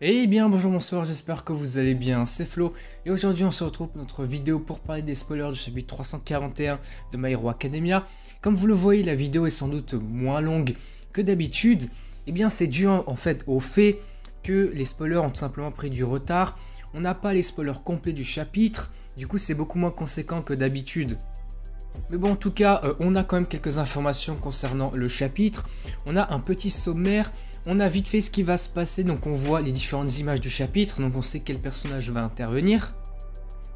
Eh bien bonjour, bonsoir, j'espère que vous allez bien, c'est Flo et aujourd'hui on se retrouve pour notre vidéo pour parler des spoilers du chapitre 341 de My Hero Academia. Comme vous le voyez, la vidéo est sans doute moins longue que d'habitude. Eh bien c'est dû en fait au fait que les spoilers ont tout simplement pris du retard. On n'a pas les spoilers complets du chapitre, du coup c'est beaucoup moins conséquent que d'habitude. Mais bon, en tout cas, on a quand même quelques informations concernant le chapitre. On a un petit sommaire, on a vite fait ce qui va se passer, donc on voit les différentes images du chapitre, donc on sait quel personnage va intervenir.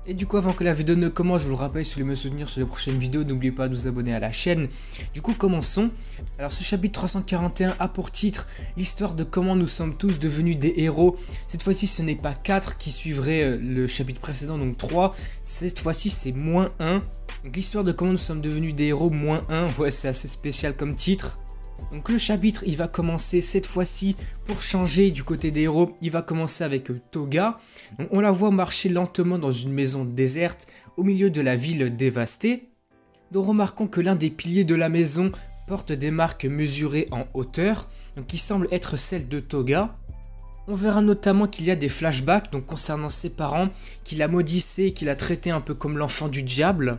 Et du coup, avant que la vidéo ne commence, je vous le rappelle, si vous voulez me soutenir sur les prochaines vidéos, n'oubliez pas de vous abonner à la chaîne. Du coup, commençons. Alors, ce chapitre 341 a pour titre l'histoire de comment nous sommes tous devenus des héros. Cette fois-ci, ce n'est pas 4 qui suivrait le chapitre précédent, donc 3. Cette fois-ci, c'est -1. Donc l'histoire de comment nous sommes devenus des héros -1, ouais c'est assez spécial comme titre. Donc le chapitre il va commencer cette fois-ci pour changer du côté des héros, il va commencer avec Toga. Donc on la voit marcher lentement dans une maison déserte au milieu de la ville dévastée. Donc remarquons que l'un des piliers de la maison porte des marques mesurées en hauteur, donc qui semblent être celles de Toga. On verra notamment qu'il y a des flashbacks donc concernant ses parents, qu'il a maudissé et qu'il a traité un peu comme l'enfant du diable.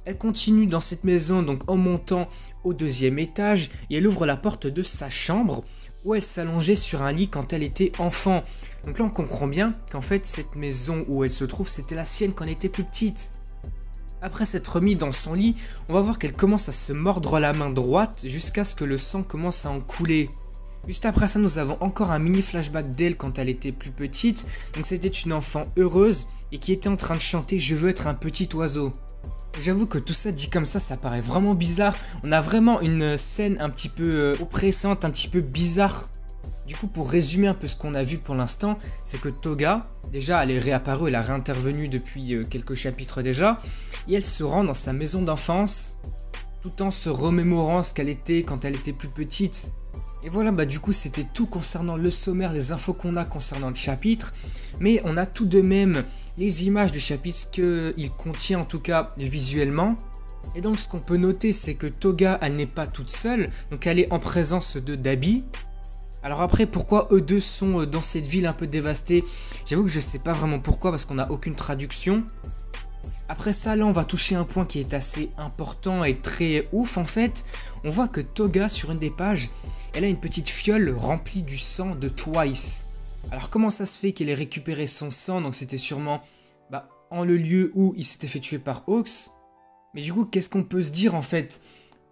Elle continue dans cette maison donc en montant au 2e étage et elle ouvre la porte de sa chambre où elle s'allongeait sur un lit quand elle était enfant. Donc là on comprend bien qu'en fait cette maison où elle se trouve c'était la sienne quand elle était plus petite. Après s'être remise dans son lit, on va voir qu'elle commence à se mordre la main droite jusqu'à ce que le sang commence à en couler. Juste après ça nous avons encore un mini flashback d'elle quand elle était plus petite. Donc c'était une enfant heureuse et qui était en train de chanter « Je veux être un petit oiseau ». J'avoue que tout ça dit comme ça paraît vraiment bizarre. On a vraiment une scène un petit peu oppressante, un petit peu bizarre. Du coup, pour résumer un peu ce qu'on a vu pour l'instant, c'est que Toga, déjà elle est réapparue, elle a réintervenu depuis quelques chapitres déjà, et elle se rend dans sa maison d'enfance, tout en se remémorant ce qu'elle était quand elle était plus petite. Et voilà, du coup c'était tout concernant le sommaire, les infos qu'on a concernant le chapitre, mais on a tout de même les images du chapitre, ce qu'il contient en tout cas visuellement. Et donc ce qu'on peut noter c'est que Toga elle n'est pas toute seule, donc elle est en présence de Dabi. Alors après pourquoi eux deux sont dans cette ville un peu dévastée, j'avoue que je sais pas vraiment pourquoi parce qu'on n'a aucune traduction. Après ça là on va toucher un point qui est assez important et très ouf en fait. On voit que Toga sur une des pages, elle a une petite fiole remplie du sang de Twice. Alors comment ça se fait qu'elle ait récupéré son sang? Donc c'était sûrement en le lieu où il s'était fait tuer par Hawks. Mais du coup qu'est-ce qu'on peut se dire en fait?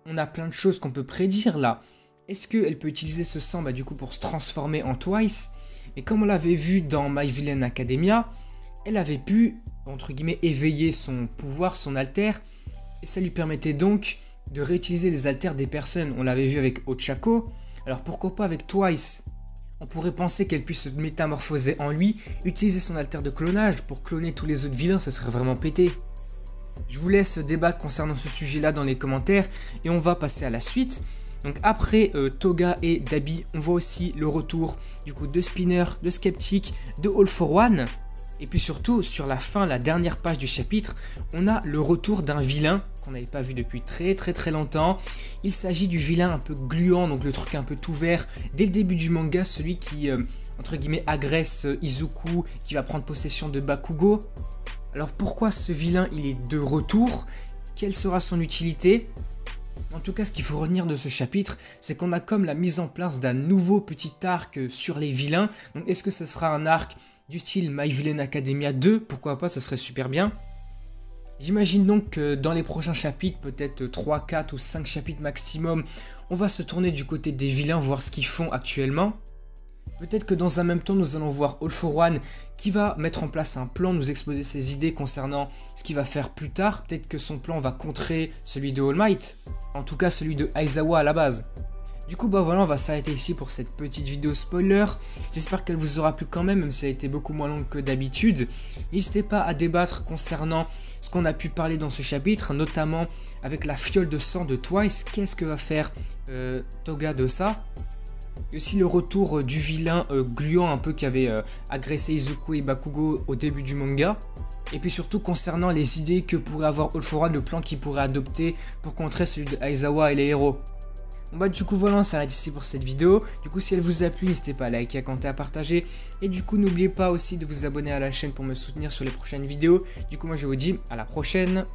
On a plein de choses qu'on peut prédire là. Est-ce qu'elle peut utiliser ce sang du coup pour se transformer en Twice? Mais comme on l'avait vu dans My Villain Academia, elle avait pu entre guillemets éveiller son pouvoir, son alter. Et ça lui permettait donc de réutiliser les alters des personnes. On l'avait vu avec Ochako. Alors pourquoi pas avec Twice? On pourrait penser qu'elle puisse se métamorphoser en lui, utiliser son alter de clonage pour cloner tous les autres vilains, ça serait vraiment pété. Je vous laisse débattre concernant ce sujet-là dans les commentaires et on va passer à la suite. Donc après Toga et Dabi, on voit aussi le retour du coup de Spinner, de Skeptic, de All for One. Et puis surtout, sur la fin, la dernière page du chapitre, on a le retour d'un vilain qu'on n'avait pas vu depuis très longtemps. Il s'agit du vilain un peu gluant, donc le truc un peu tout vert. Dès le début du manga, celui qui, entre guillemets, agresse Izuku, qui va prendre possession de Bakugo. Alors pourquoi ce vilain, il est de retour? Quelle sera son utilité? En tout cas, ce qu'il faut retenir de ce chapitre, c'est qu'on a comme la mise en place d'un nouveau petit arc sur les vilains. Donc est-ce que ce sera un arc du style My Villain Academia 2? Pourquoi pas, ça serait super bien. J'imagine donc que dans les prochains chapitres, peut-être 3, 4 ou 5 chapitres maximum, on va se tourner du côté des vilains, voir ce qu'ils font actuellement. Peut-être que dans un même temps, nous allons voir All for One qui va mettre en place un plan, nous exposer ses idées concernant ce qu'il va faire plus tard. Peut-être que son plan va contrer celui de All Might, en tout cas celui de Aizawa à la base. Du coup voilà, on va s'arrêter ici pour cette petite vidéo spoiler. J'espère qu'elle vous aura plu quand même si elle a été beaucoup moins longue que d'habitude. N'hésitez pas à débattre concernant ce qu'on a pu parler dans ce chapitre, notamment avec la fiole de sang de Twice. Qu'est-ce que va faire Toga de ça? Et aussi le retour du vilain gluant un peu qui avait agressé Izuku et Bakugo au début du manga. Et puis surtout concernant les idées que pourrait avoir All for One, le plan qu'il pourrait adopter pour contrer celui de Aizawa et les héros. Bon bah du coup voilà, on s'arrête ici pour cette vidéo. Du coup si elle vous a plu, n'hésitez pas à liker, à commenter, à partager. Et du coup n'oubliez pas aussi de vous abonner à la chaîne pour me soutenir sur les prochaines vidéos. Du coup moi je vous dis à la prochaine.